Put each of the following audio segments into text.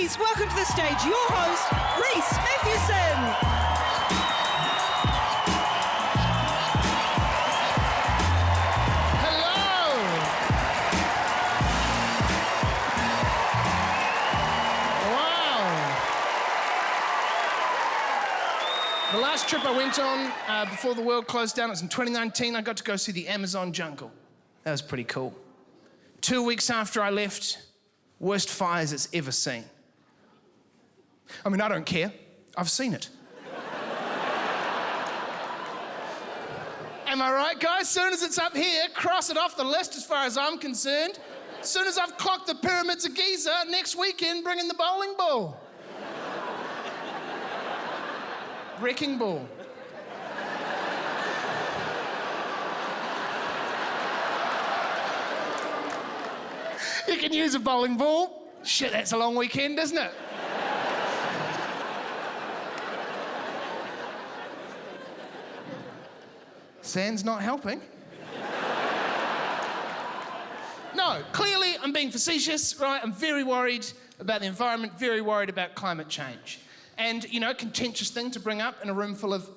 please welcome to the stage your host, Rhys Mathewson. The last trip I went on before the world closed down, it was in 2019. I got to go see the Amazon jungle. That was pretty cool. 2 weeks after I left, worst fires it's ever seen. I mean, I don't care. I've seen it. Am I right, guys? As soon as it's up here, cross it off the list as far as I'm concerned. As soon as I've clocked the pyramids of Giza, next weekend, bring in the bowling ball. Wrecking ball. You can use a bowling ball. Shit, that's a long weekend, isn't it? Sand's not helping. No, clearly I'm being facetious, right? I'm very worried about the environment, very worried about climate change. And, you know, contentious thing to bring up in a room full of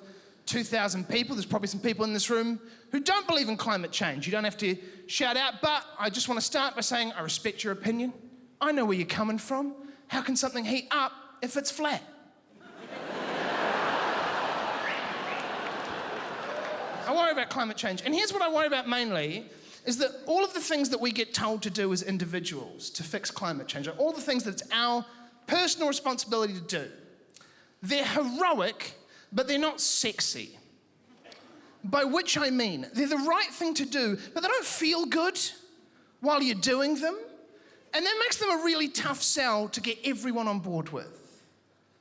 2,000 people. There's probably some people in this room who don't believe in climate change. You don't have to shout out, but I just want to start by saying I respect your opinion. I know where you're coming from. How can something heat up if it's flat? I worry about climate change. And here's what I worry about mainly, is that all of the things that we get told to do as individuals to fix climate change, all the things that it's our personal responsibility to do, they're heroic, but they're not sexy. By which I mean, they're the right thing to do, but they don't feel good while you're doing them. And that makes them a really tough sell to get everyone on board with.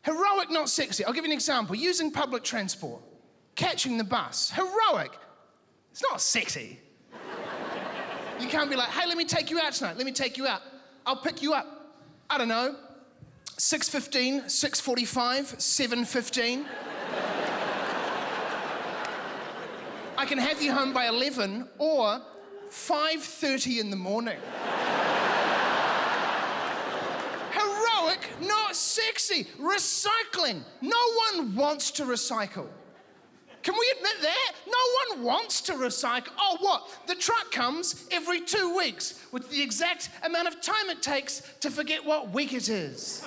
Heroic, not sexy. I'll give you an example. Using public transport, catching the bus. Heroic. It's not sexy. You can't be like, hey, let me take you out tonight. Let me take you out. I'll pick you up. I don't know. 6:15, 6:45, 7:15. I can have you home by 11 or 5:30 in the morning. Heroic, not sexy. Recycling. No one wants to recycle. Can we admit that? No one wants to recycle. Oh, what? The truck comes every 2 weeks with the exact amount of time it takes to forget what week it is.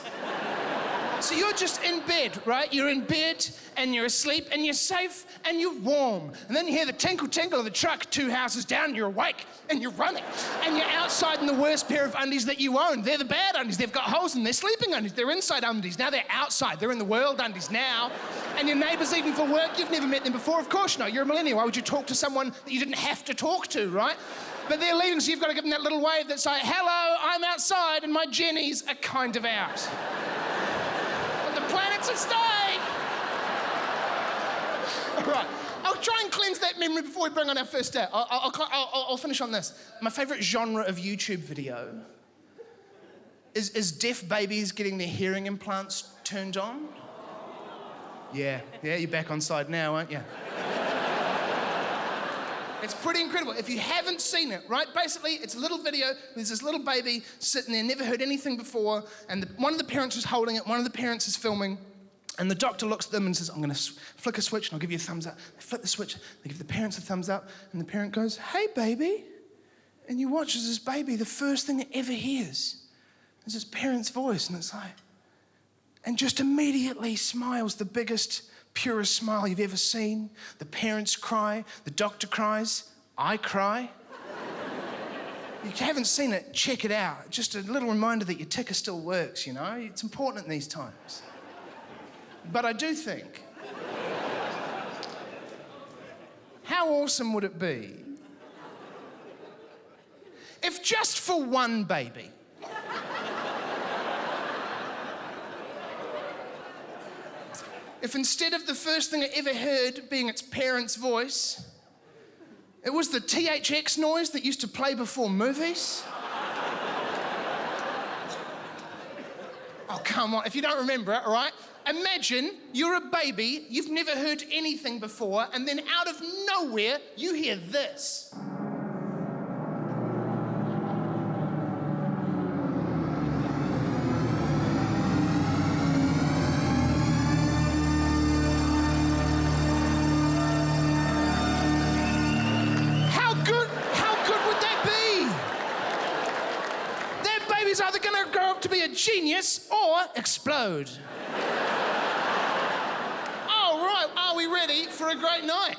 So you're just in bed, right? You're in bed and you're asleep and you're safe and you're warm. And then you hear the tinkle tinkle of the truck 2 houses down and you're awake and you're running. And you're outside in the worst pair of undies that you own. They're the bad undies. They've got holes in their sleeping undies. They're inside undies. Now they're outside. They're in the world undies now. And your neighbour's leaving for work. You've never met them before. Of course not. You're a millennial. Why would you talk to someone that you didn't have to talk to, right? But they're leaving, so you've got to give them that little wave that's like, hello, I'm outside and my jennies are kind of out. Planets at stake! All right, I'll try and cleanse that memory before we bring on our first date. I'll finish on this. My favourite genre of YouTube video is deaf babies getting their hearing implants turned on. Yeah, you're back on side now, aren't you? It's pretty incredible. If you haven't seen it, right? Basically, it's a little video. There's this little baby sitting there, never heard anything before, and one of the parents is holding it, one of the parents is filming, and the doctor looks at them and says, I'm going to flick a switch and I'll give you a thumbs up. They flick the switch, they give the parents a thumbs up, and the parent goes, hey, baby. And you watch as this baby, the first thing it ever hears is his parent's voice, and it's like, and just immediately smiles the biggest, purest smile you've ever seen. The parents cry, the doctor cries, I cry. If you haven't seen it, check it out. Just a little reminder that your ticker still works, you know? It's important in these times. But I do think, how awesome would it be if just for one baby, if instead of the first thing it ever heard being its parents' voice, it was the THX noise that used to play before movies? Oh, come on, if you don't remember it, all right? Imagine you're a baby, you've never heard anything before, and then out of nowhere, you hear this. He's either going to grow up to be a genius or explode. All right, are we ready for a great night?